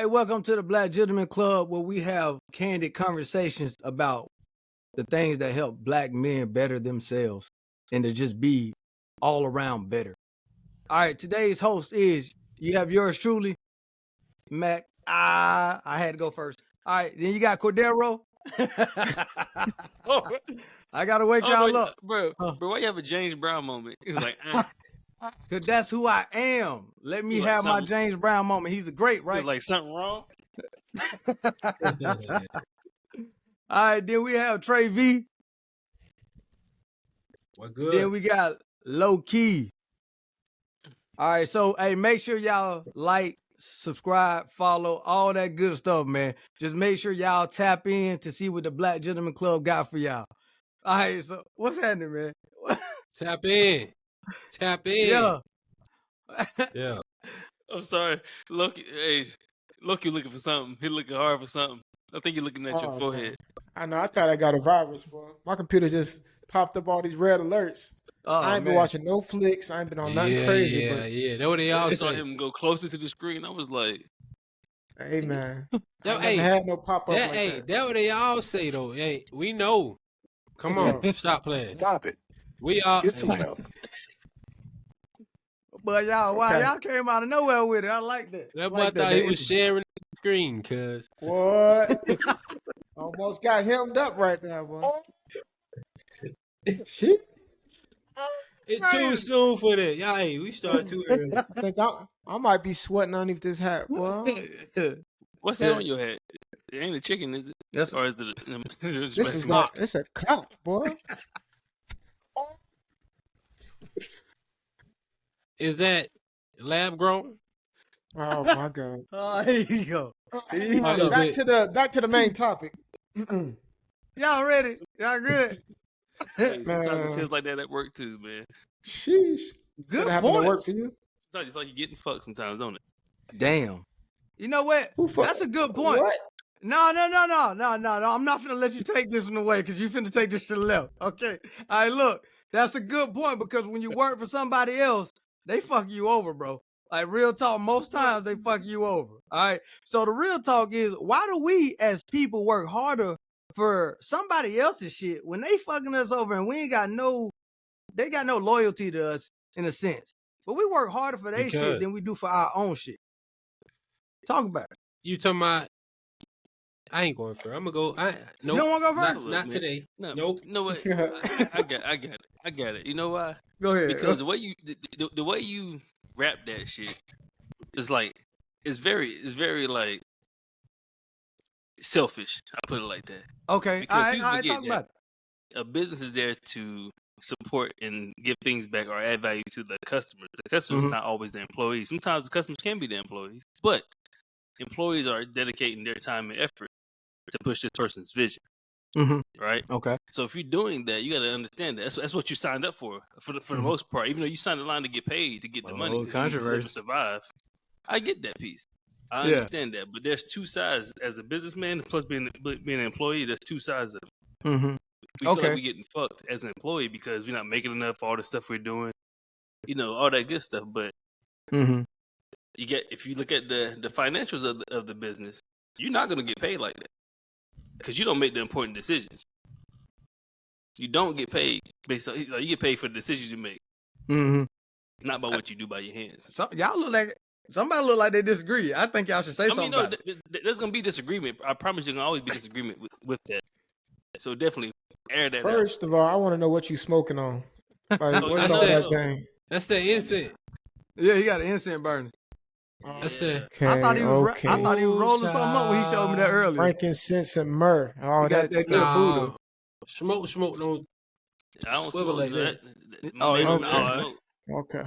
welcome to the Black Gentleman Club, where we have candid conversations about the things that help Black men better themselves and to just be all around better. All right, today's host is, you have yours truly, Mac. I had to go first. All right, then you got Cordero. I got to wake y'all up. Bro, why you have a James Brown moment? It was like, Because that's who I am. Let me like have my James Brown moment. He's a great, right? like something wrong? All right, then we have Trey V. What good? Then we got Low Key. All right, so hey, make sure y'all like, subscribe, follow, all that good stuff, man. Just make sure y'all tap in to see what the Black Gentleman Club got for y'all. All right, so what's happening, man? Tap in. Tap in. Yeah. Yeah. I'm sorry. Loki looking for something. He looking hard for something. I think you're looking at your forehead. I know. I thought I got a virus, boy. My computer just popped up all these red alerts. I ain't been watching no flicks. I ain't been on nothing crazy. Yeah. That what they all I saw say. him go closer to the screen. I was like, Hey, man. That, I never had no pop-up like that. That what they all say, though. Hey, we know. Come on. Stop playing. Stop it. We are. Get some help. But y'all, okay. y'all came out of nowhere with it. I like that. That boy like thought he was sharing the screen, cuz. What? Almost got hemmed up right now, boy. Shit. It's too soon for that. Y'all, hey, we started too early. I think I might be sweating underneath this hat, boy. what's that on your head? It ain't a chicken, is it? That's Or is it This is not. It's a cock, boy. Is that lab grown? Oh my god. Oh, here you go. Back to the main topic. Y'all ready? Y'all good? Hey, sometimes it feels like that at work too, man. Sheesh. Good happened point. to work for you? Sometimes you feel like you're getting fucked sometimes, don't it? Damn. You know what? That's a good point. What? No. I'm not finna let you take this one away because you finna take this to the left. Okay. All right, look. That's a good point because when you work for somebody else, they fuck you over, bro. Like, real talk, most times they fuck you over. All right. So the real talk is, why do we as people work harder for somebody else's shit when they fucking us over and they got no loyalty to us in a sense? But we work harder for their shit than we do for our own shit. Talk about it. You talking about? I ain't going for it. I'm gonna go. Nope. You don't want to go first? Not today. No, Nope. No way. I got it. You know why? Go ahead. Because the way you rap that shit is like it's very like selfish. I put it like that. Okay. Because all people right, forget talk about it. a business is there to support and give things back or add value to the customers. The customer's not always the employees. Sometimes the customers can be the employees, but employees are dedicating their time and effort to push this person's vision. Right? Okay. So if you're doing that, you got to understand that that's what you signed up for the most part. Even though you signed the line to get paid to get the money, to live and survive. I get that piece. I understand that, but there's two sides as a businessman plus being an employee. There's two sides of it. We feel like we're getting fucked as an employee because we're not making enough for all the stuff we're doing, all that good stuff. But if you look at the financials of the business, you're not going to get paid like that because you don't make the important decisions. You don't get paid based on, you get paid for the decisions you make, not by what you do by your hands. So, y'all look like somebody look like they disagree. I think y'all should say something. I mean, there's going to be disagreement. I promise you're going to always be disagreement with that. So definitely air that First of all, I want to know what you smoking on. Like, what's all that thing? That's the incense. Yeah, he got an incense burning. That's it. Okay, I thought he was rolling something up when he showed me that earlier. Frankincense and myrrh. All that good stuff. voodoo. Smoke. No. I don't swivel smoke like that. Okay.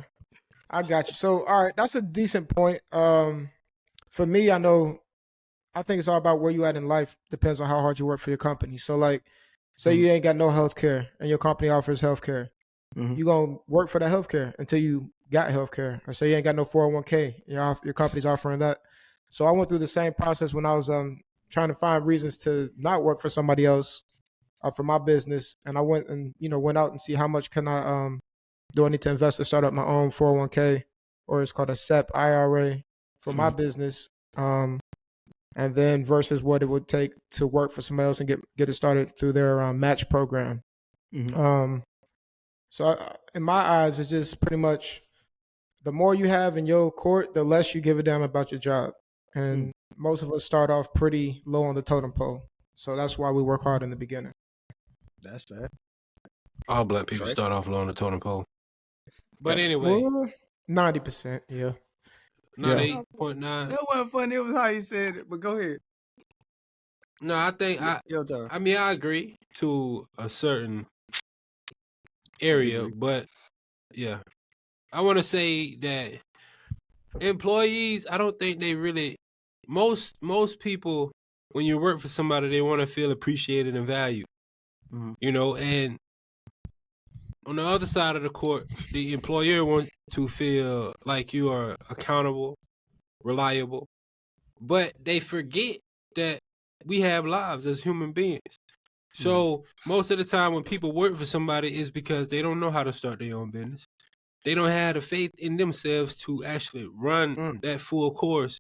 I got you. So, all right, that's a decent point. For me, I think it's all about where you at in life. Depends on how hard you work for your company. So, like, say you ain't got no health care and your company offers health care. You going to work for that health care until you got health care. Or say you ain't got no 401k. Your company's offering that. So I went through the same process when I was trying to find reasons to not work for somebody else for my business. And I went and, went out and see how much do I need to invest to start up my own 401k, or it's called a SEP IRA for my business. and then versus what it would take to work for somebody else and get it started through their match program. So in my eyes, it's just pretty much the more you have in your court, the less you give a damn about your job. And most of us start off pretty low on the totem pole. So that's why we work hard in the beginning. That's fair. All black people start off low on the totem pole. But anyway. 90%, yeah. 98.9. That wasn't funny. It was how you said it, but go ahead. No, I think Your turn. I mean, I agree to a certain area, but yeah. I want to say that employees, I don't think they really, most people, when you work for somebody, they want to feel appreciated and valued, you know, and on the other side of the court, the employer wants to feel like you are accountable, reliable, but they forget that we have lives as human beings. So most of the time when people work for somebody is because they don't know how to start their own business. They don't have the faith in themselves to actually run that full course.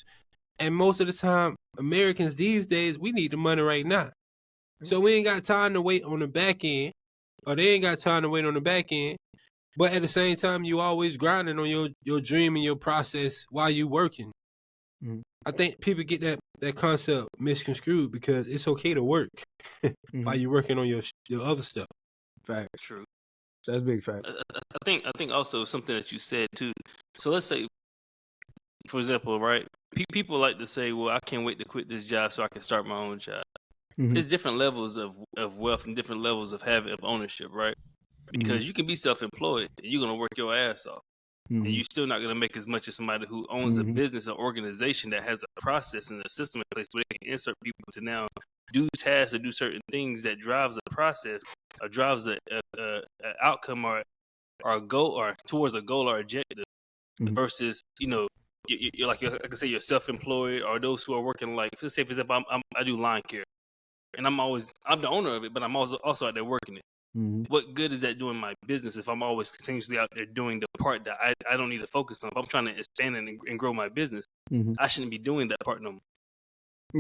And most of the time, Americans these days, we need the money right now. So we ain't got time to wait on the back end, or they ain't got time to wait on the back end. But at the same time, you always grinding on your dream and your process while you working. I think people get that concept misconstrued because it's okay to work while you're working on your other stuff. Fact. True. That's big fact. I think also something that you said too. So let's say, for example, right? People like to say, "Well, I can't wait to quit this job so I can start my own job." There's different levels of wealth and different levels of ownership, right? Because you can be self-employed and you're gonna work your ass off, and you're still not gonna make as much as somebody who owns a business or organization that has a process and a system in place where they can insert people to now do tasks or do certain things that drives a process or drives a outcome or a goal or towards a goal or objective versus, you know, you're like, I can say you're self-employed or those who are working, like, let's say, for example, I do lawn care and I'm the owner of it, but I'm also out there working it. What good is that doing my business if I'm always continuously out there doing the part that I don't need to focus on? If I'm trying to expand and grow my business, I shouldn't be doing that part no more.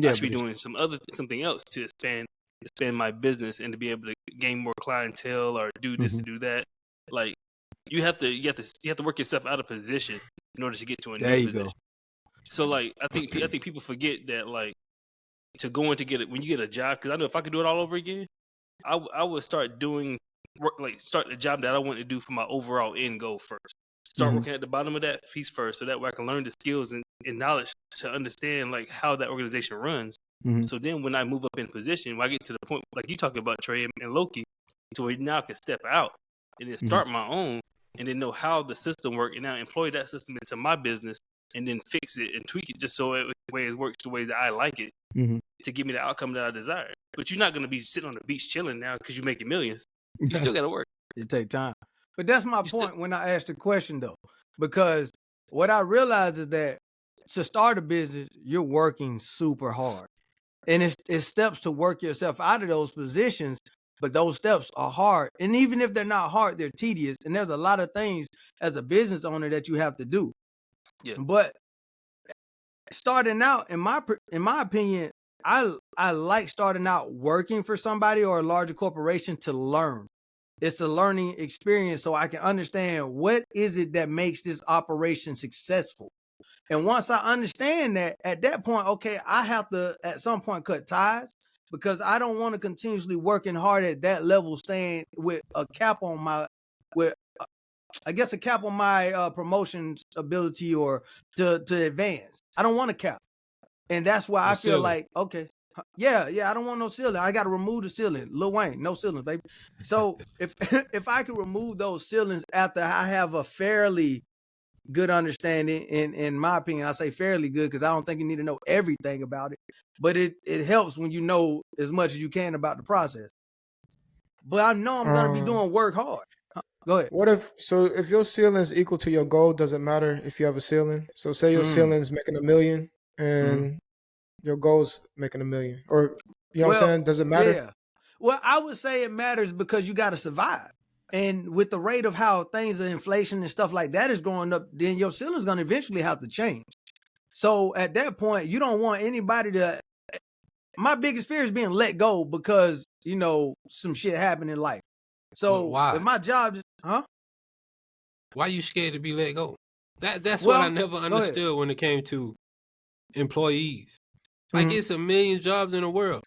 I should be doing something else to expand my business and to be able to gain more clientele or do this and do that. Like you have to work yourself out of position in order to get to a new position. So like I think people forget that, like, to go in to get it when you get a job, because I know if I could do it all over again, I would start doing work, like start the job that I want to do for my overall end goal first. Start working at the bottom of that piece first, so that way I can learn the skills and knowledge to understand like how that organization runs. So then when I move up in position, when I get to the point like you talking about, Trey and Loki, to where now I can step out and then start my own and then know how the system works and now employ that system into my business and then fix it and tweak it just so it works the way that I like it to give me the outcome that I desire. But you're not going to be sitting on the beach chilling now because you're making millions. You still got to work. It take time. But that's my point when I asked the question, though, because what I realize is that to start a business, you're working super hard. And it's steps to work yourself out of those positions, but those steps are hard. And even if they're not hard, they're tedious. And there's a lot of things as a business owner that you have to do. Yeah. But starting out, in my opinion, I like starting out working for somebody or a larger corporation to learn. It's a learning experience so I can understand what is it that makes this operation successful. And once I understand that, at that point, okay, I have to at some point cut ties because I don't want to continuously working hard at that level, staying with a cap on my promotions ability or to advance. I don't want a cap. And that's why I feel like, okay, yeah, I don't want no ceiling. I got to remove the ceiling. Lil Wayne, no ceilings, baby. So if I can remove those ceilings after I have a fairly good understanding, in my opinion, I say fairly good because I don't think you need to know everything about it, but it helps when you know as much as you can about the process. But I know I'm going to be doing work hard. Go ahead. If your ceiling is equal to your goal, does it matter if you have a ceiling? So say your ceiling is making $1 million and your goal's making $1 million, or you know what I'm saying? Does it matter? Yeah. Well, I would say it matters because you got to survive. And with the rate of how things are inflation and stuff like that is going up, then your ceiling's going to eventually have to change. So at that point, you don't want anybody to. My biggest fear is being let go because some shit happened in life. So why? if my job, Why you scared to be let go? That's what I never understood when it came to employees. Like it's a million jobs in the world.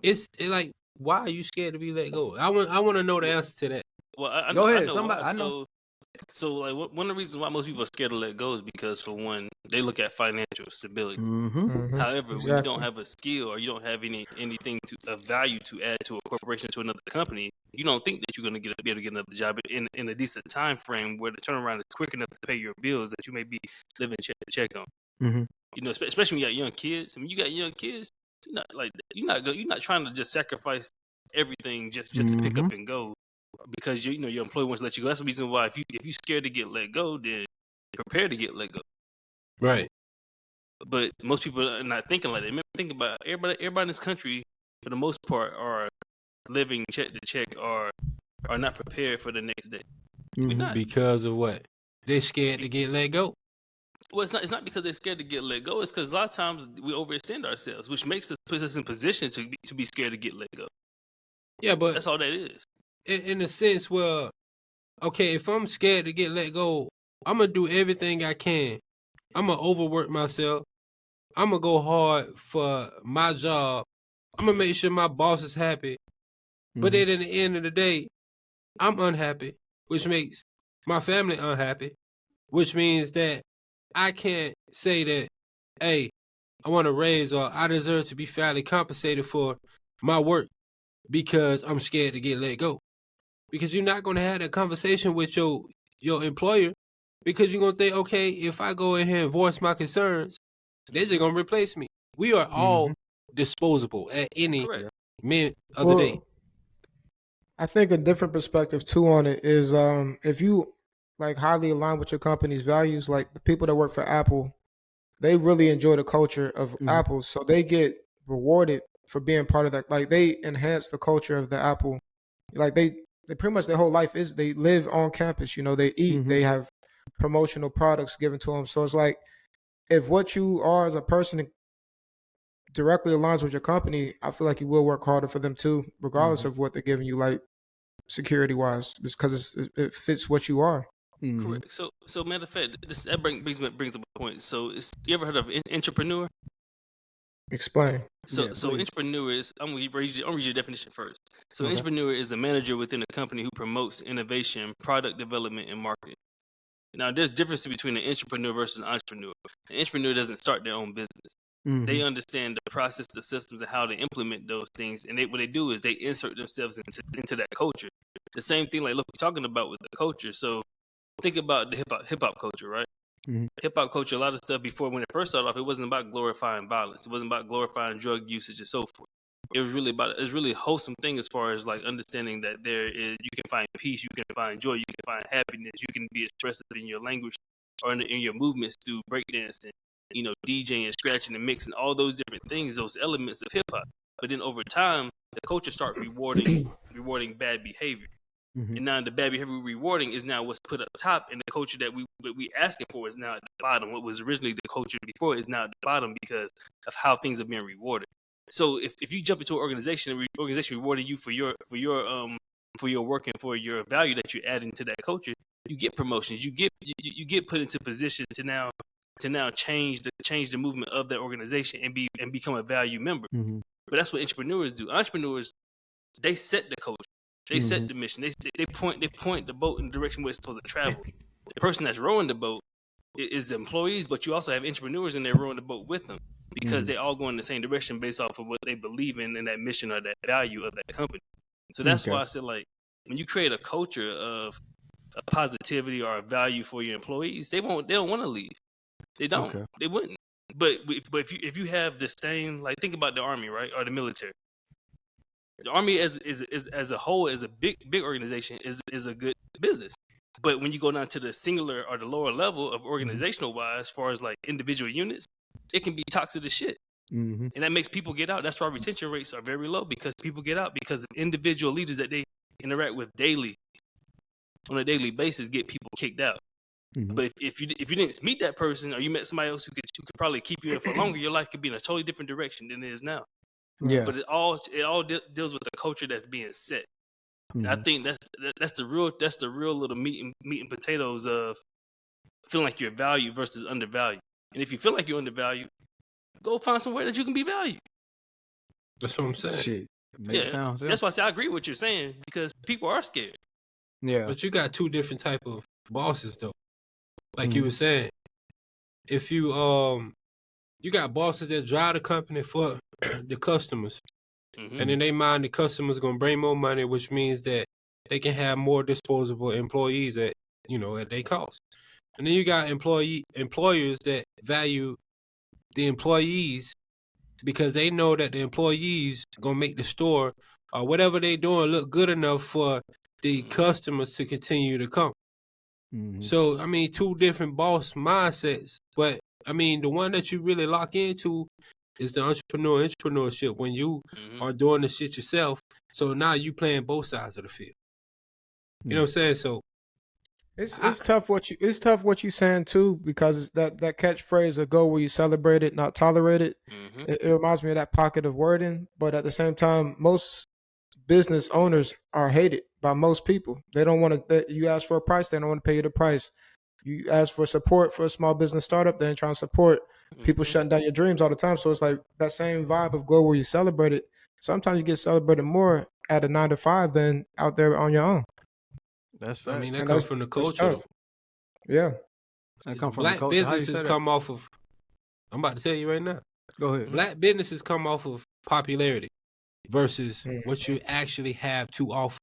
It's like, why are you scared to be let go? I want to know the answer to that. Well, I go know, ahead. I know Somebody, why. I know. So like one of the reasons why most people are scared to let go is because, for one, they look at financial stability. However, when you don't have a skill or you don't have anything of value to add to a corporation, to another company, you don't think that you're going to be able to get another job in a decent time frame where the turnaround is quick enough to pay your bills that you may be living check to check on. Especially when you got young kids. I mean, you got young kids. You're not trying to just sacrifice everything just to pick up and go because your employer wants to let you go. That's the reason why if you're scared to get let go, then prepare to get let go. Right. But most people are not thinking like that. Remember, think about everybody in this country, for the most part, are living check to check or are not prepared for the next day. Because of what? They're scared to get let go. Well, it's not because they're scared to get let go. It's because a lot of times we overextend ourselves, which puts us in position to be scared to get let go. Yeah, but that's all that is. In a sense, well, okay, if I'm scared to get let go, I'm gonna do everything I can. I'm gonna overwork myself. I'm gonna go hard for my job. I'm gonna make sure my boss is happy. But then at the end of the day, I'm unhappy, which makes my family unhappy, which means that I can't say that, hey, I want to raise or I deserve to be fairly compensated for my work because I'm scared to get let go. Because you're not going to have that conversation with your employer because you're going to think, okay, if I go in here and voice my concerns, they're just going to replace me. We are all disposable at any minute of the day. I think a different perspective too on it is if you like highly align with your company's values, like the people that work for Apple, they really enjoy the culture of Apple, so they get rewarded for being part of that. Like they enhance the culture of the Apple. Like they pretty much their whole life is they live on campus. They eat, they have promotional products given to them. So it's like if what you are as a person directly aligns with your company, I feel like you will work harder for them too, regardless of what they're giving you, like security wise, just because it fits what you are. Correct. So matter of fact, that brings up a point. So you ever heard of entrepreneur? Explain. So entrepreneur is, I'm gonna read your definition first. So entrepreneur is a manager within a company who promotes innovation, product development, and marketing. Now, there's difference between an entrepreneur versus an entrepreneur. An entrepreneur doesn't start their own business. They understand the process, the systems, and how to implement those things. And what they do is they insert themselves into that culture. The same thing, like, look, we're talking about with the culture. So think about the hip hop culture, right? Hip hop culture, a lot of stuff before, when it first started off, it wasn't about glorifying violence. It wasn't about glorifying drug usage and so forth. It was really wholesome thing as far as like understanding that you can find peace, you can find joy, you can find happiness, you can be expressive in your language or in your movements through breakdancing, DJing, scratching and mixing, all those different things, those elements of hip hop. But then over time, the culture starts rewarding bad behavior. And now the bad behavior rewarding is now what's put up top, and the culture that we asking for is now at the bottom. What was originally the culture before is now at the bottom because of how things are being rewarded. So if you jump into an organization rewarding you for your work and for your value that you're adding to that culture, you get promotions, you get put into position to now change the movement of that organization and become a value member. But that's what entrepreneurs do. Entrepreneurs, they set the culture. They set the mission. They point the boat in the direction where it's supposed to travel. The person that's rowing the boat is the employees, but you also have entrepreneurs in there rowing the boat with them because they all go in the same direction based off of what they believe in and that mission or that value of that company. So that's why I said, like, when you create a culture of a positivity or a value for your employees, they don't want to leave. They don't. Okay. They wouldn't. But if you have the same, like, think about the army, right, or the military. The army as a whole, as a big organization, is a good business. But when you go down to the singular or the lower level of organizational wise, as far as like individual units, it can be toxic as shit. And that makes people get out. That's why retention rates are very low, because people get out because of individual leaders that they interact with on a daily basis get people kicked out. But if you didn't meet that person, or you met somebody else who could probably keep you in for longer, your life could be in a totally different direction than it is now. Yeah. But it all deals with the culture that's being set. I think that's the real little meat and potatoes of feeling like you're valued versus undervalued. And if you feel like you're undervalued, go find somewhere that you can be valued. That's what I'm saying. Shit. Makes sense. That's why I say I agree with what you're saying, because people are scared. Yeah. But you got two different type of bosses though. Like you were saying, if you got bosses that drive the company for the customers, and then they mind the customers gonna bring more money, which means that they can have more disposable employees at their cost. And then you got employers that value the employees because they know that the employees gonna make the store or whatever they doing look good enough for the customers to continue to come. So I mean, two different boss mindsets, but I mean, the one that you really lock into is the entrepreneurship when you are doing the shit yourself. So now you playing both sides of the field. You know what I'm saying? So it's tough what you saying too, because it's that catchphrase of go where you celebrate it, not tolerate it. It reminds me of that pocket of wording, but at the same time, most business owners are hated by most people. They don't want to. You ask for a price, they don't want to pay you the price. You ask for support for a small business startup, they ain't trying to support. People shutting down your dreams all the time. So it's like that same vibe of go where you celebrate it. Sometimes you get celebrated more at a 9 to 5 than out there on your own. That's fact. I mean, that comes from the culture. Though. Yeah. That come from Black the culture. businesses come off of. I'm about to tell you right now. Go ahead. Black businesses come off of popularity versus what you actually have to offer.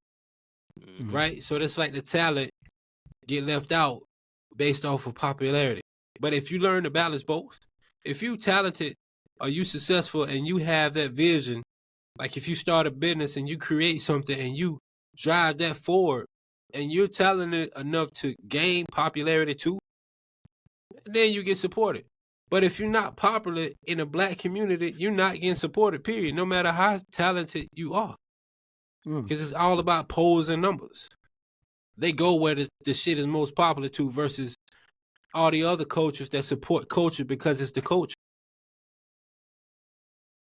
Right? So that's like the talent get left out based off of popularity. But if you learn to balance both, if you talented or you successful and you have that vision, like if you start a business and you create something and you drive that forward and you're talented enough to gain popularity too, then you get supported. But if you're not popular in a black community, you're not getting supported, period, no matter how talented you are. Because it's all about polls and numbers. They go where the shit is most popular to versus all the other cultures that support culture because it's the culture.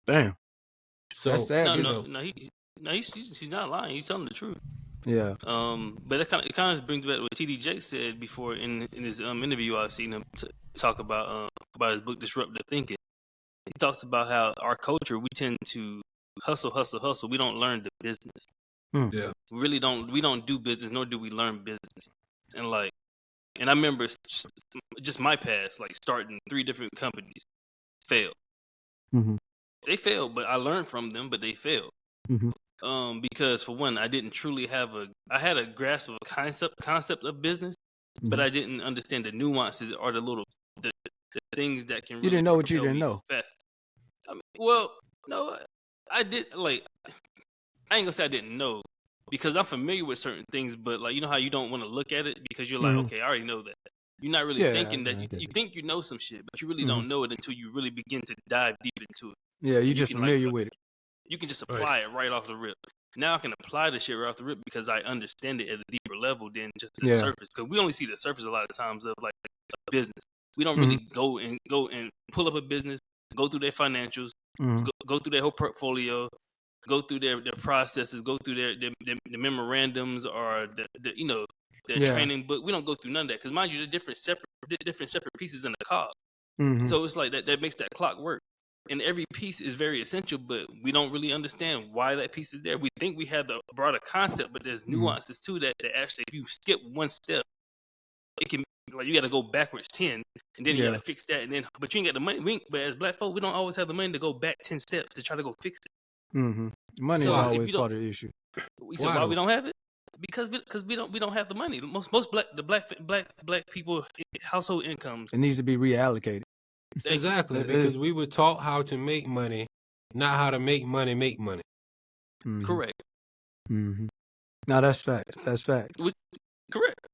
Damn. So that's sad. He's not lying. He's telling the truth. Yeah. But it kind of brings back what TD said before in his interview. I've seen him talk about his book Disruptive Thinking. He talks about how our culture, we tend to hustle. We don't learn the business. Yeah. We really don't. We don't do business, nor do we learn business. And I remember just my past, like starting 3 different companies, failed. They failed, but I learned from them. But they failed. Because for one, I didn't truly I had a grasp of a concept of business, but I didn't understand the nuances or the things that can. You didn't know what you didn't know. Fast. I mean, well, no, I did. Like, I ain't gonna say I didn't know, because I'm familiar with certain things, but like, you know how you don't want to look at it because you're like, okay, I already know that. You're not really thinking that you think you know some shit, but you really don't know it until you really begin to dive deep into it. Yeah, you're just familiar with it. You can just apply it right off the rip. Now I can apply the shit right off the rip because I understand it at a deeper level than just the surface. Because we only see the surface a lot of times of like a business. We don't really go and pull up a business, go through their financials, go through their whole portfolio, go through their processes, go through their memorandums or their training book. We don't go through none of that because, mind you, they're different separate pieces in the cog. So it's like that makes that clock work. And every piece is very essential, but we don't really understand why that piece is there. We think we have the broader concept, but there's nuances to that actually, if you skip one step, it can, like, you got to go backwards 10, and then you got to fix that, and then, but you ain't got the money. But as black folk, we don't always have the money to go back 10 steps to try to go fix it. Money is always part of the issue. So why we don't have it? Because we don't have the money. Most black people household incomes. It needs to be reallocated. Exactly, because we were taught how to make money, not how to make money make money. Correct. No, that's fact. That's fact. Correct.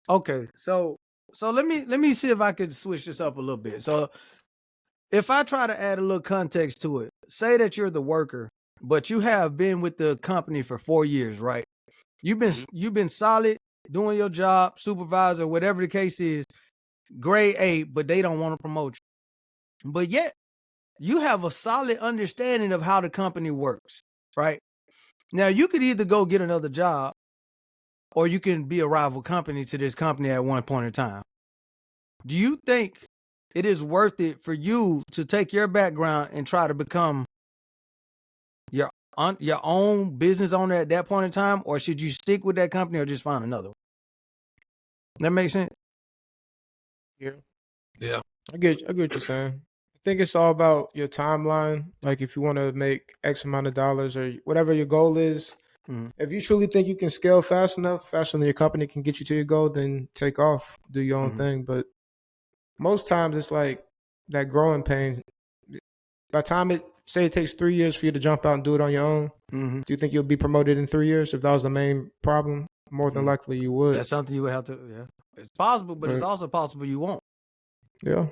Okay, so let me see if I could switch this up a little bit. So if I try to add a little context to it, say that you're the worker, but you have been with the company for 4 years, right? You've been solid. doing your job, supervisor, whatever the case is, grade A, but they don't want to promote you. But yet, you have a solid understanding of how the company works, right? Now, you could either go get another job, or you can be a rival company to this company at one point in time. Do you think it is worth it for you to take your background and try to become your own business owner at that point in time, or should you stick with that company or just find another one? That makes sense? Yeah. I get what you're saying. I think it's all about your timeline. Like if you want to make X amount of dollars or whatever your goal is, if you truly think you can scale fast enough, faster than your company can get you to your goal, then take off, do your own thing. But most times it's like that growing pain. By the time it takes 3 years for you to jump out and do it on your own, do you think you'll be promoted in 3 years? If that was the main problem, more than likely you would. That's something you would have to, It's possible, but it's also possible you won't. Yeah.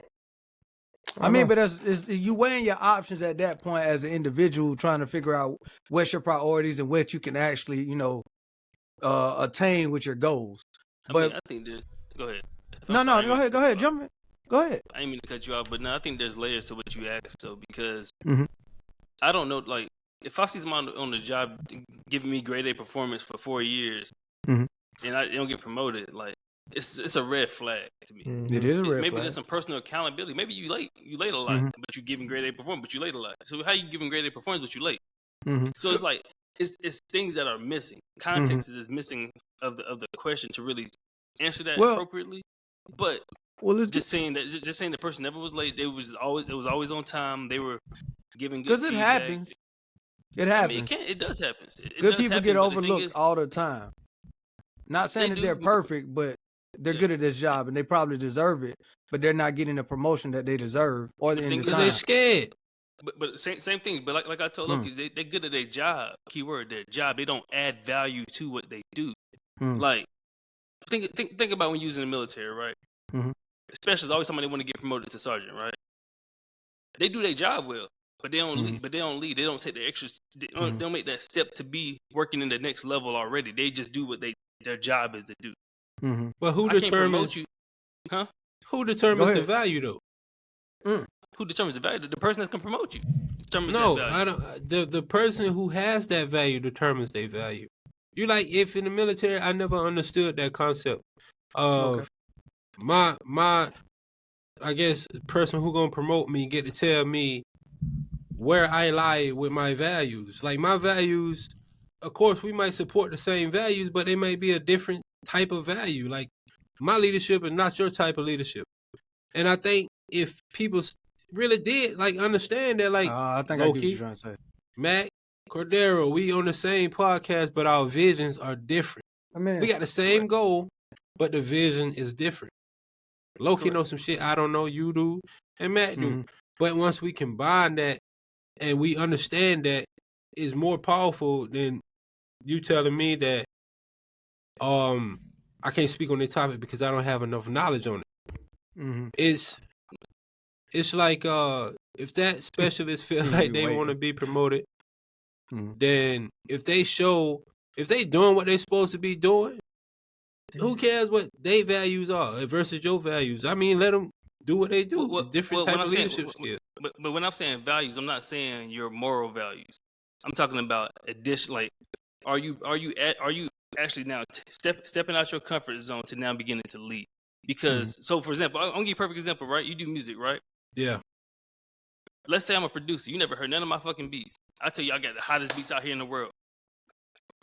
I mean, but it's you weighing your options at that point as an individual, trying to figure out what's your priorities and what you can actually, attain with your goals. I think there's. Go ahead. Go ahead, jump in. Go ahead. I didn't mean to cut you off, but no, I think there's layers to what you asked. So because I don't know, like if I see someone on the job giving me grade A performance for 4 years, and I don't get promoted, like. It's a red flag to me. It is a red flag. Maybe there's some personal accountability. Maybe you late a lot, but you giving grade A performance, but you late a lot. So how you giving grade A performance, but you late? So it's like it's things that are missing. Context is missing of the question to really answer that appropriately. But just saying the person never was late. It was always on time. They were giving good feedback. Because it happens. It happens. I mean, it does happen. Good people get overlooked all the time. Not saying that they're perfect, but they're good at this job and they probably deserve it, but they're not getting the promotion that they deserve or the time. They're scared. But same thing. But like I told Loki, they're good at their job. Keyword, their job. They don't add value to what they do. Like think about when you're in the military, right? Especially it's always somebody want to get promoted to sergeant, right? They do their job well, but they don't lead. But they don't lead. They don't take the extra. They don't make that step to be working in the next level already. They just do what their job is to do. But who determines you? Huh? Who determines the value though? Who determines the value? The person that's gonna promote you determines that value. I don't. The person who has that value determines their value. You like if in the military, I never understood that concept of my I guess the person who gonna promote me get to tell me where I lie with my values. Like my values, of course, we might support the same values, but they may be a different type of value. Like my leadership is not your type of leadership. And I think if people really did like understand that, like I think I get what you're trying to say. Mac, Cordero, we on the same podcast, but our visions are different. I mean, we got the same goal, but the vision is different. Loki knows some shit I don't know, you do, and Matt do. But once we combine that and we understand that, it's more powerful than you telling me that I can't speak on the topic because I don't have enough knowledge on it. It's like if that specialist feel like they want to be promoted, then if they doing what they're supposed to be doing, who cares what their values are versus your values? I mean, let them do what they do. Different type of leadership skills. But when I'm saying values, I'm not saying your moral values. I'm talking about addition. Like, are you actually now stepping out your comfort zone to now beginning to lead? Because so, for example, I'm gonna give you a perfect example, right? You do music, right? Yeah. Let's say I'm a producer. You never heard none of my fucking beats. I tell you, I got the hottest beats out here in the world.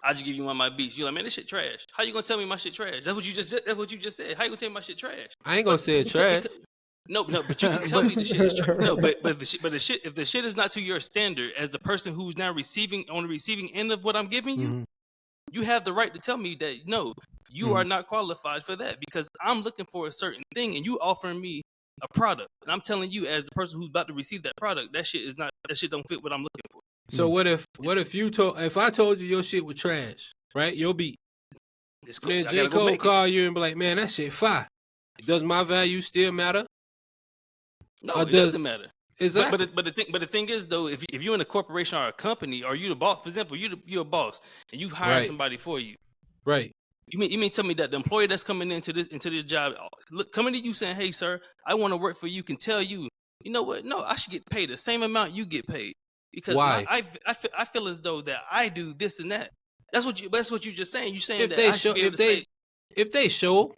I just give you one of my beats. You're like, man, this shit trash. How you gonna tell me my shit trash? That's what you just said. How you gonna tell me my shit trash? I ain't gonna say it trash. No, but you can tell me the shit is trash. No, but if the shit is not to your standard as the person who's now on the receiving end of what I'm giving you, you have the right to tell me that no, you are not qualified for that because I'm looking for a certain thing and you offering me a product. And I'm telling you as the person who's about to receive that product, that shit don't fit what I'm looking for. So what if if I told you your shit was trash, right? Your beat. Then J. Cole call you and be like, man, that shit fire. Does my value still matter? No, it doesn't matter. Exactly. But the thing is though, if you're in a corporation or a company, or you the boss, for example, you're a boss and you hire somebody for you. Right. You mean tell me that the employee that's coming into this job, coming to you saying, "Hey, sir, I want to work for you," can tell you, you know what? No, I should get paid the same amount you get paid because Why? I feel as though that I do this and that. That's what you just saying. You saying If that they I should show, be able to say. if they show,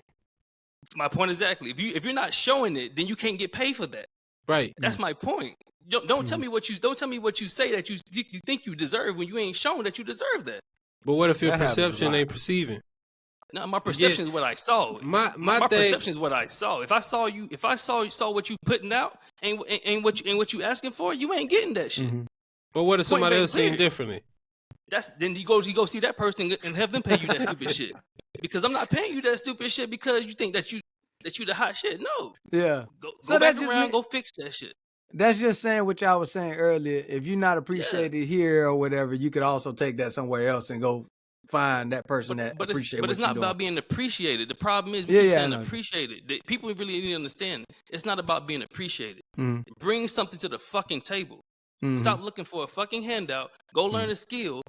My point exactly. If you're not showing it, then you can't get paid for that. right? That's my point. Don't tell me what you say that you think you deserve when you ain't shown that you deserve that. But what if your That happens a perception lot. ain't perceiving? No, my perception is what I saw. My My thing, perception is what I saw. If I saw what you putting out ain't what you asking for, you ain't getting that shit. Mhm. but what if Point somebody blank else seen period. differently? Then you go see that person and have them pay you that stupid shit. Because I'm not paying you that stupid shit because you think that you the hot shit. No, Yeah. go So back that just around, mean- go fix that shit. That's just saying what y'all was saying earlier. If you're not appreciated here or whatever, you could also take that somewhere else and go find that person that appreciate what it's you're not doing. about being appreciated. The problem is we Yeah, keep yeah, I saying know. appreciated. People really need to understand it's not about being appreciated. Mhm. Bring something to the fucking table. Mhm. Stop looking for a fucking handout. Go learn a skill.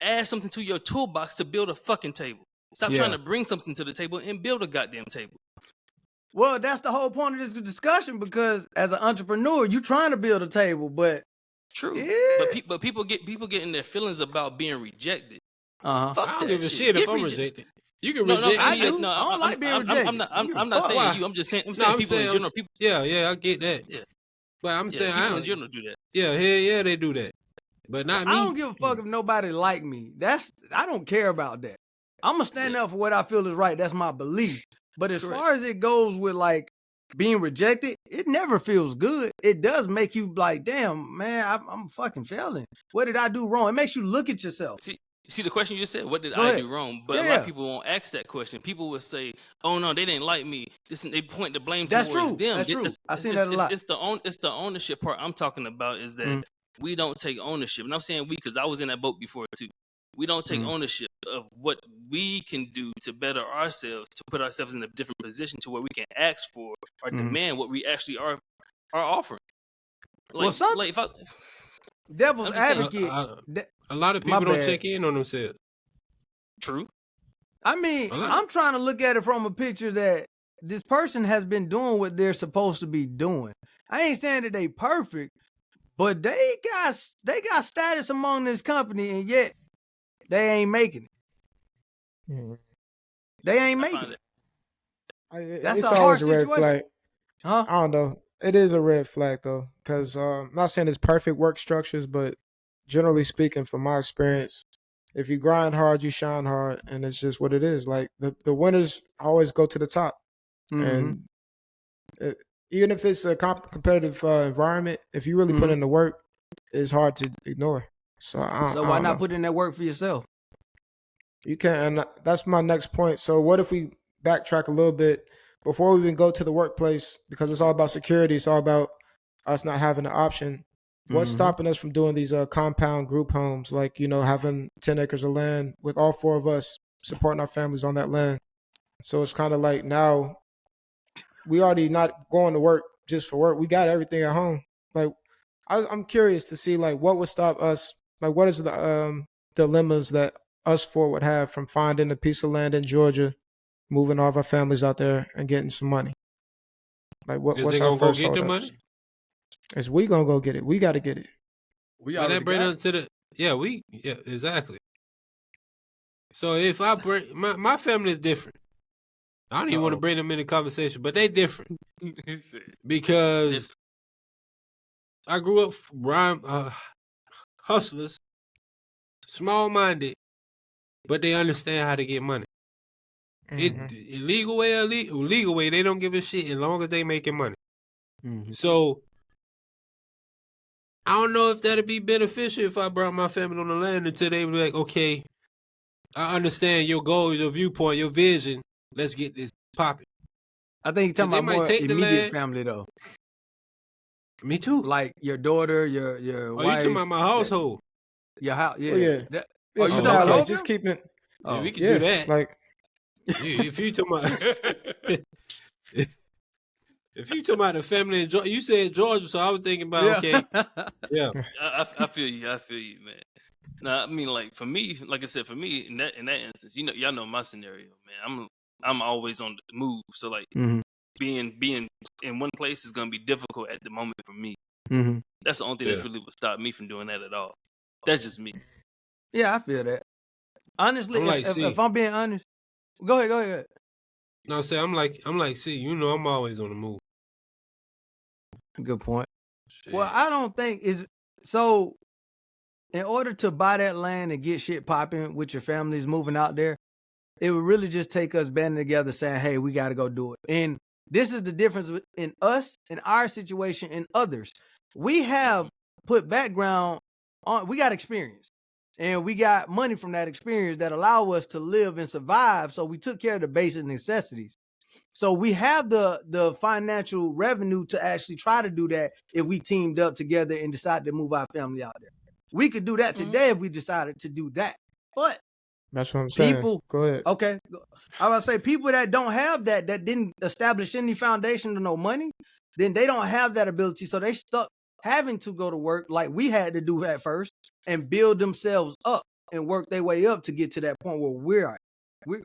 Add something to your toolbox to build a fucking table. Stop Yeah. trying to bring something to the table and build a goddamn table. Well, that's the whole point of this discussion because as an entrepreneur, you're trying to build a table, but True. Yeah. But people get in their feelings about being rejected. uh-huh. Fuck I don't that give a shit. shit if Get I'm rejected. rejected. You can No, reject I me. do. I don't like being rejected. I'm You not can fuck. saying Why? you. I'm just saying. I'm No, saying I'm people saying, in general. People, yeah, I get that. Yeah. But I'm yeah, saying, people in general do that. yeah, they do that. But not me. I don't give a fuck if nobody like me. I don't care about that. I'm gonna stand up for what I feel is right. That's my belief. But as Correct. far as it goes with like being rejected, it never feels good. It does make you like, damn, man, I'm fucking failing. What did I do wrong? It makes you look at yourself. See the question you just said. What did Go I ahead. do wrong? But a lot Yeah. of people won't ask that question. People will say, "Oh no, they didn't like me." They point the blame That's towards true. them. That's true. I seen that a lot. It's the ownership part I'm talking about. Is that we don't take ownership, and I'm saying we because I was in that boat before too. We don't take ownership of what we can do to better ourselves, to put ourselves in a different position to where we can ask for or demand what we actually are offering. Like, Well, like if I, Devil's I'm just saying, advocate. A lot of My people don't bad. check in on themselves. true. I mean, A lot. I'm trying to look at it from a picture that this person has been doing what they're supposed to be doing. I ain't saying that they perfect, but they got status among this company, and yet they ain't making it. Mhm. They ain't I making find it. it. That's It's a always hard a red situation. flag. Huh? I don't know. It is a red flag though, because I'm not saying it's perfect work structures, but generally speaking, from my experience, if you grind hard, you shine hard, and it's just what it is. Like the winners always go to the top, and even if it's a competitive environment, if you really put in the work, it's hard to ignore. So I So why don't not know. put in that work for yourself? You can, and that's my next point. So what if we backtrack a little bit before we even go to the workplace, because it's all about security. It's all about us not having an option. What's stopping us from doing these compound group homes, like, having 10 acres of land with all four of us supporting our families on that land? So it's kind of like now we already not going to work just for work. We got everything at home. Like, I'm curious to see like what would stop us. Like, what is the dilemmas that us four would have from finding a piece of land in Georgia, moving all of our families out there and getting some money? Like, Is what's they our gonna go first get the holdups? money? Is we gonna go get it? We got to get it. We But already that bring got us to the yeah, exactly. So if I bring my family is different. I don't even want to bring them in the conversation, but they different because I grew up around hustlers, small minded, but they understand how to get money. Illegal way or legal way, they don't give a shit as long as they making money. So I don't know if that'd be beneficial if I brought my family on the land until they were like, okay, I understand your goal, your viewpoint, your vision. Let's get this popping. I think you're talking They about might more take the immediate land. family though. Me too. Like your daughter, your Oh, wife. you talking about my household? Your house, yeah. Oh, yeah. That- Yeah, oh, you for talking now, about like both just of them? keeping it. Yeah, we can Yeah, do that. like If you talking about, if you talking about the family in Georgia, you said Georgia, so I was thinking about okay, yeah. I feel you. I feel you, man. No, I mean, like for me, like I said, for me in that instance, y'all know my scenario, man. I'm always on the move, so like being in one place is gonna be difficult at the moment for me. That's the only thing that really would stop me from doing that at all. That's just me. Yeah, I feel that. Honestly, if I'm being honest, go ahead. No, say I'm like, see, you know, I'm always on the move. Good point. Shit. Well, I don't think is so. In order to buy that land and get shit popping with your families moving out there, it would really just take us banding together saying, hey, we got to go do it. And this is the difference in us, in our situation, and others. We have put background on, we got experience. And we got money from that experience that allow us to live and survive. So we took care of the basic necessities. So we have the financial revenue to actually try to do that if we teamed up together and decided to move our family out there. We could do that today if we decided to do that. But that's what I'm saying. Go ahead. Okay. I was say people that don't have that didn't establish any foundation to no money, then they don't have that ability. So they stuck having to go to work like we had to do at first and build themselves up and work their way up to get to that point where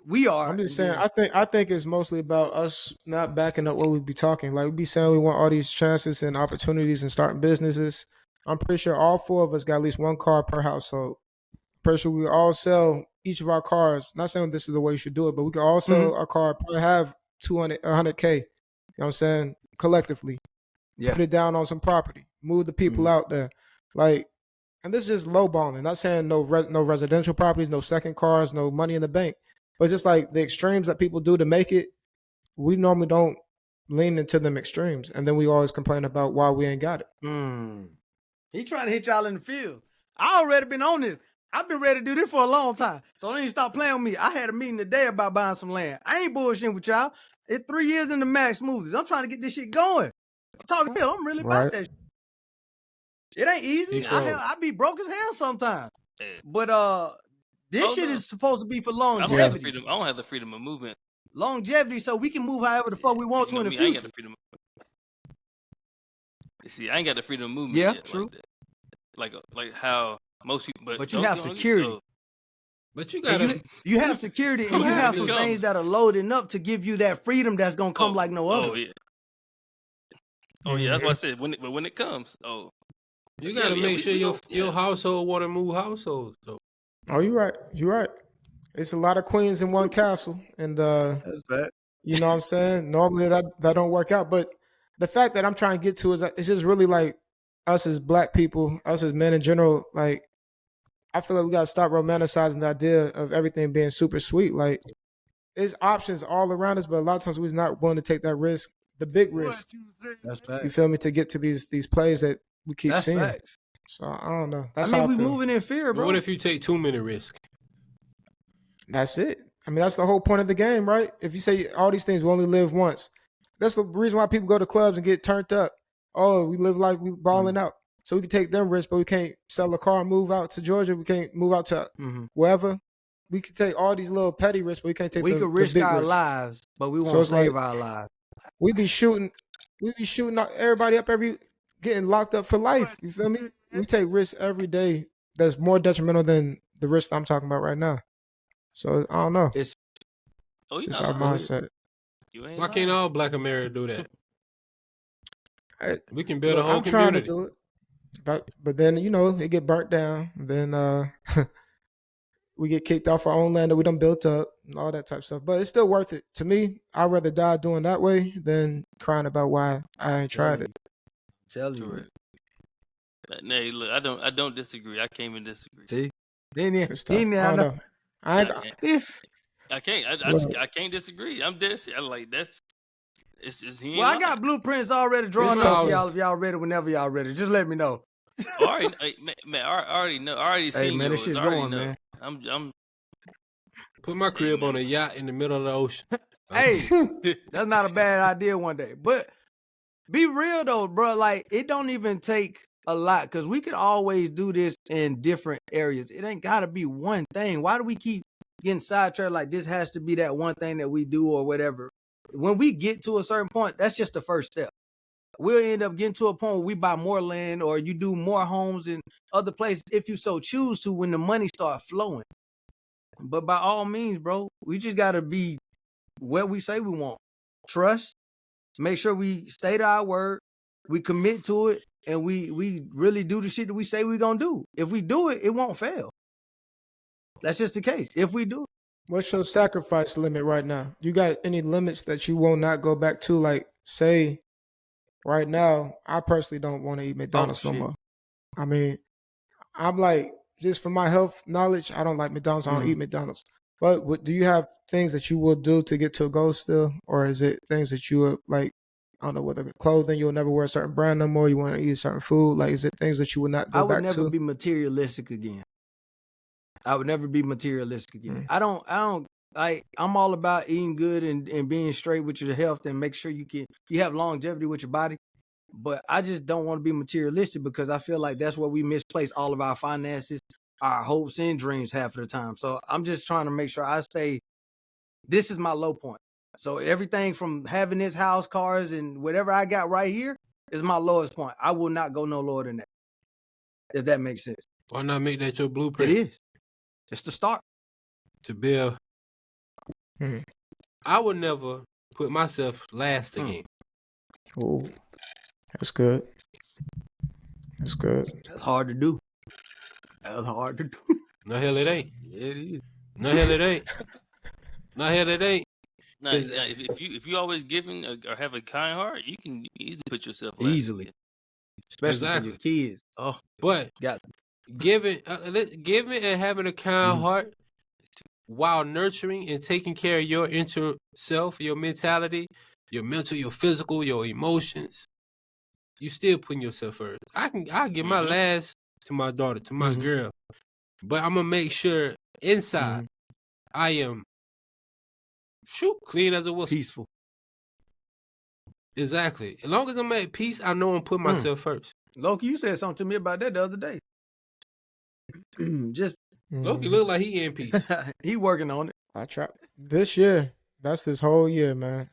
we are. I'm just saying, I think it's mostly about us not backing up what we be talking. Like we be saying we want all these chances and opportunities and starting businesses. I'm pretty sure all four of us got at least one car per household. Pretty sure we all sell each of our cars. Not saying this is the way you should do it, but we can all sell our car, probably have 200, 100K. You know what I'm saying? Collectively. Yeah. Put it down on some property. Move the people out there. Like, and this is just lowballing. Not saying no residential properties, no second cars, no money in the bank. But it's just like the extremes that people do to make it, we normally don't lean into them extremes. And then we always complain about why we ain't got it. He trying to hit y'all in the field. I already been on this. I've been ready to do this for a long time. So don't even stop playing with me. I had a meeting today about buying some land. I ain't bullshitting with y'all. It's 3 years in the max smoothies. I'm trying to get this shit going. I'm talking real. I'm really about that shit. It ain't easy. I be broke as hell sometimes. But this shit is supposed to be for longevity. I don't have the freedom of movement. Longevity, so we can move however the fuck we want to in the future. I ain't got the freedom. You see, I ain't got the freedom of movement. Yeah, yet, true. Like how most people. But you have security. But you gotta. You have security, and you have some things that are loading up to give you that freedom that's gonna come like no other. Oh yeah, that's what I said. When it comes, you gotta make sure your household want to move households. So. Oh, you're right. You're right. It's a lot of queens in one castle, and that's bad. You know what I'm saying? Normally that don't work out, but the fact that I'm trying to get to is that it's just really like us as black people, us as men in general. Like, I feel like we gotta stop romanticizing the idea of everything being super sweet. Like, there's options all around us, but a lot of times we're not willing to take that risk, the big risk. That's fact. You feel me? To get to these plays that we keep seeing. Facts. So I don't know. That's how I we feel. Moving in fear, bro. But what if you take too many risks? That's it. I mean, that's the whole point of the game, right? If you say all these things, we only live once. That's the reason why people go to clubs and get turned up. Oh, we live like we balling out. So we can take them risks, but we can't sell a car and move out to Georgia. We can't move out to wherever. We can take all these little petty risks, but we can't take the big risks. We can risk our lives, but we won't save our lives. We be shooting everybody up getting locked up for life. You feel me? We take risks every day that's more detrimental than the risk I'm talking about right now. So I don't know. It's just our mindset. Why can't all Black America do that? We can build a whole community. I'm trying to do it, but then it get burnt down. Then we get kicked off our own land that we done built up and all that type of stuff. But it's still worth it to me. I'd rather die doing that way than crying about why I ain't tried it. Tell you. Nay, look, I don't disagree. I can't even disagree. See, I can't disagree. I'm dead. I like that's. It's well, I got blueprints already drawn up for y'all. If y'all ready, whenever y'all ready, just let me know. All right, man. I already know. I already seen man, yours. This shit's I already going, know. man. I'm. Put my crib on a yacht in the middle of the ocean. Hey, that's not a bad idea one day. But be real though, bro. Like, it don't even take a lot because we could always do this in different areas. It ain't got to be one thing. Why do we keep getting sidetracked like this has to be that one thing that we do or whatever? When we get to a certain point, that's just the first step. we'll end up getting to a point where we buy more land or you do more homes in other places if you so choose to when the money start flowing. But by all means, bro, we just got to be what we say we want. Trust, make sure we stay to our word, we commit to it, and we really do the shit that we say we're going to do. If we do it, it won't fail. That's just the case. If we do it. What's your sacrifice limit right now? You got any limits that you will not go back to? Like, say, right now, I personally don't want to eat McDonald's no more. I mean, I'm like, just for my health knowledge, I don't like McDonald's. I don't eat McDonald's. But do you have things that you will do to get to a goal still? Or is it things that you would, like, I don't know, whether clothing, you'll never wear a certain brand no more, you want to eat certain food? Like, is it things that you would not go back to? I would never be materialistic again. I would never be materialistic again. I don't like, I'm all about eating good and being straight with your health and make sure you have longevity with your body. But I just don't want to be materialistic because I feel like that's where we misplace all of our finances, our hopes and dreams half of the time. So I'm just trying to make sure I stay, this is my low point. So everything from having this house, cars, and whatever I got right here is my lowest point. I will not go no lower than that, if that makes sense. Why not make that your blueprint? It is. It's the start. To build. I would never put myself last again. Oh, that's good. That's good. That's hard to do. That's hard to do. No hell it ain't. Yeah, it is. No hell it ain't. No hell it ain't. No, if you always giving or have a kind heart, you can easily put yourself last Easily. again. Especially for your kids. Oh, but got giving and having a kind heart while nurturing and taking care of your inner self, your mentality, your mental, your physical, your emotions, you still putting yourself first. I'll give my last to my daughter, to my girl, but I'm gonna make sure inside I am clean as a whistle. Peaceful. Exactly. As long as I'm at peace, I know I'm putting myself first. Loki, you said something to me about that the other day. Just Loki look like he in peace. he working on it. I try this year. That's this whole year, man.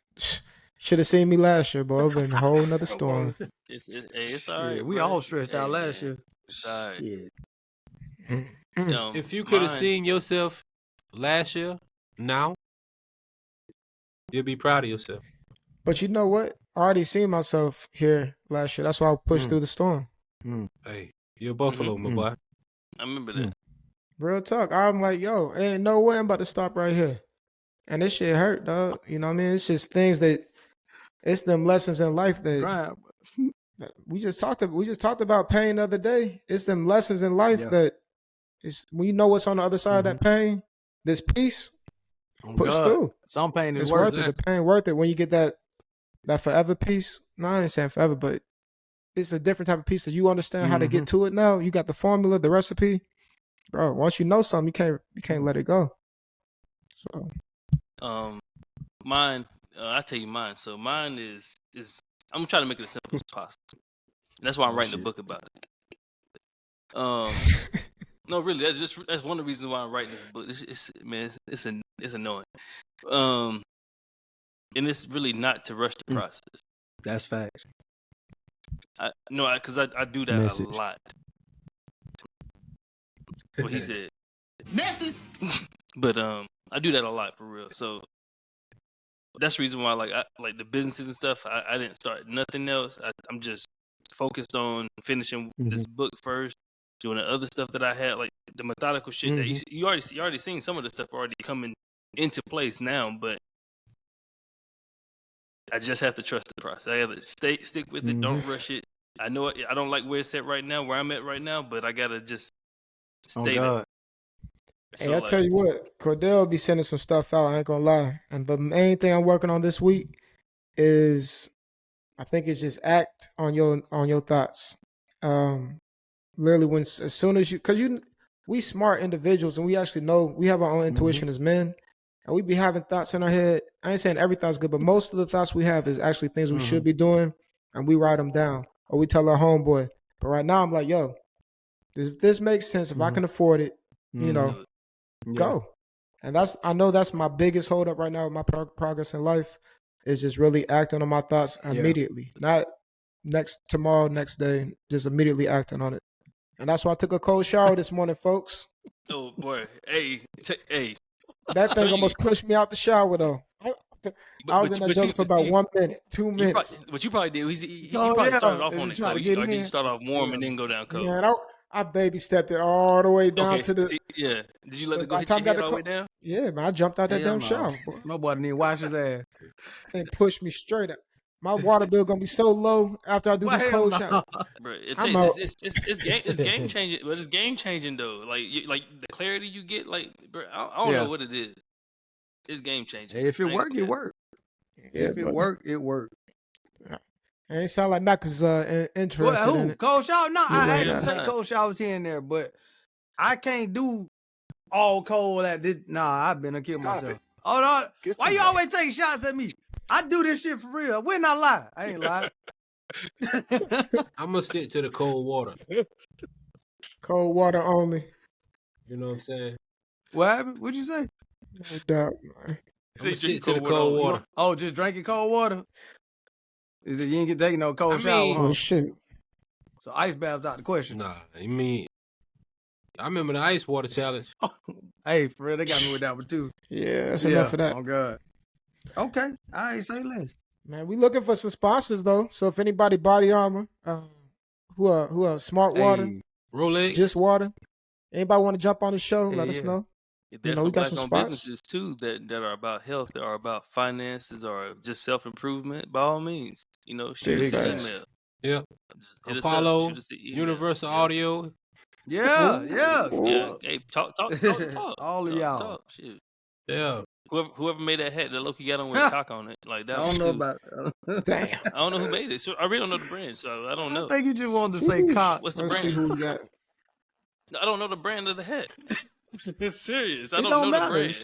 Should have seen me last year, boy. I've been a whole nother storm. It's all right. We all stressed out last year. It's all right. Yeah. If you could have seen yourself last year, now, you'll be proud of yourself. But you know what? I already seen myself here last year. That's why I pushed through the storm. Hey, you're a Buffalo, my boy. I remember that. Real talk. I'm like, yo, ain't no way I'm about to stop right here. And this shit hurt, dog. You know what I mean? It's just things that, it's them lessons in life that we just talked about pain the other day. It's them lessons in life that it's when you know what's on the other side of that pain, this peace, push through. Some pain is It's worth worth it. The pain worth it when you get that forever peace. No, I ain't saying forever, but it's a different type of peace that you understand how to get to it now. You got the formula, the recipe. Bro, once you know something, you can't let it go. So mine, I'll tell you mine. So mine is I'm gonna try to make it as simple as possible. And that's why I'm writing a book about it. No, really, that's one of the reasons why I'm writing this book. It's annoying. And it's really not to rush the process. That's facts. Because I do that a lot. What he said. Nasty. But I do that a lot for real. So that's the reason why like the businesses and stuff. I didn't start nothing else. I'm just focused on finishing this book first, doing the other stuff that I had, like the methodical shit that you already seen some of the stuff already coming into place now, but I just have to trust the process. I gotta stick with it. Don't rush it. I know I don't like where it's at right now, where I'm at right now, but I gotta just stay there. Hey, I tell you what, Cordell be sending some stuff out. I ain't gonna lie. And the main thing I'm working on this week is, I think it's just act on your thoughts. Literally, as soon as we smart individuals and we actually know we have our own intuition as men, and we be having thoughts in our head. I ain't saying every thought's good, but most of the thoughts we have is actually things we should be doing, and we write them down or we tell our homeboy. But right now, I'm like, yo, if this makes sense, if I can afford it, go. And I know that's my biggest hold up right now with my progress in life, is just really acting on my thoughts immediately. Not tomorrow, next day, just immediately acting on it. And that's why I took a cold shower this morning, folks. Oh boy, hey. That thing almost pushed me out the shower though. I was in that joke for about 1 minute, 2 minutes. What you probably did, he probably started off on it cold. Or did you start off warm and then go down cold? Man, I baby stepped it all the way down to the. Yeah. Did you let it go hit your head all the way down? Yeah, man, I jumped out that damn shower. Boy. Nobody need to wash his ass. And pushed me straight up. My water bill gonna be so low after I do this cold shower. Bro, it's game changing. But it's game changing though. Like the clarity you get. Like, bro, I don't know what it is. It's game changing. Hey, if it work, it work. Yeah, if it work, it work. It ain't sound like Knock's interested in it. Cold shower? No, I actually take cold showers here and there, but I can't do all cold at this. Nah, I've been to kill myself. Oh no! Why you always taking shots at me? I do this shit for real. When I lie, I ain't lie. I'm gonna stick to the cold water. Cold water only. You know what I'm saying? What happened? What'd you say? No doubt, man. I'm gonna stick to the cold water. Oh, just drinking cold water? Is it you ain't taking no cold shower? Oh shit! So ice baths out the question. Nah, I mean, I remember the ice water challenge. Hey, for real, they got me with that one too. Yeah, that's enough of that. Oh god. Okay, I ain't say less. Man, we looking for some sponsors though. So if anybody body armor, who are smart water, Rolex, just water. Anybody want to jump on the show? Let us know. There's some black-owned businesses too that are about health, that are about finances, or just self-improvement. By all means, shoot us an email. Yeah, Apollo, Universal Audio. Yeah. Hey, talk. All of y'all. Talk. Shoot. Yeah. Whoever made that hat that Loki got on with a cock on it, like that. I don't know about. Damn. I don't know who made it. So I really don't know the brand, so I don't know. I think you just wanted to say cock. What's the Let's see brand? who we got. I don't know the brand of the hat. Serious. I It don't know matter. the brand.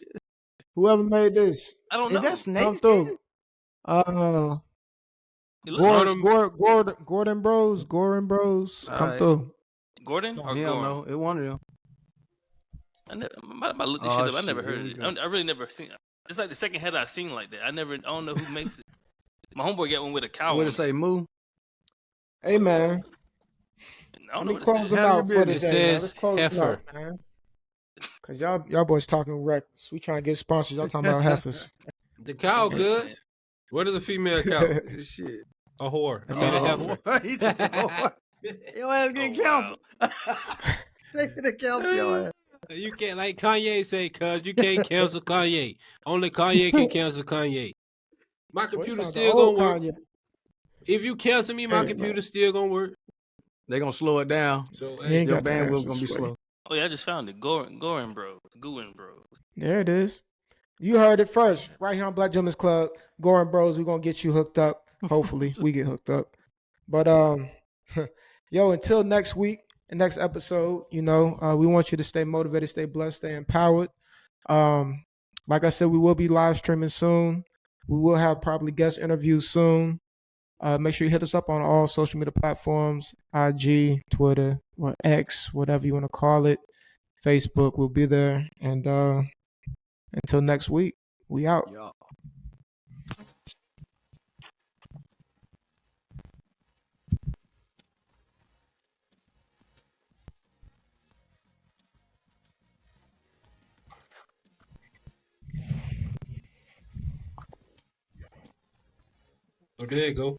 Whoever made this, I don't know. Is that snake? come through. Gordon Bros. Come through. Gordon or He don't know. It one of them. I looked this shit up. I never heard of it. I really never seen it. It's like the second hat I've seen like that. I don't know who makes it. My homeboy got one with a cow. Would it say moo? Hey man. I don't Let know me what close them out for today. It says Let's close heifer. Out, man. Cause y'all boys talking reckless. We trying to get sponsors. Y'all talking about heifers. The cow good. What is a female cow? Shit. A whore. I mean, a heifer. He said, "Boy, your ass getting counseled." Take the counsel your ass. You can't, like Kanye say, cuz you can't cancel Kanye. Only Kanye can cancel Kanye. My computer still gonna work. Kanye. If you cancel me, my computer still gonna work. They gonna slow it down. So your bandwidth gonna be slow. Oh yeah, I just found it. Gorin Bros. There it is. You heard it first, right here on Black Gentlemen's Club. Gorin Bros. We're gonna get you hooked up. Hopefully, we get hooked up. But yo, until next week. Next episode, we want you to stay motivated, stay blessed, stay empowered. Like I said, we will be live streaming soon. We will have probably guest interviews soon. Make sure you hit us up on all social media platforms, IG, Twitter, or X, whatever you want to call it. Facebook, we'll be there. And until next week, we out. Yeah. Oh, there you go.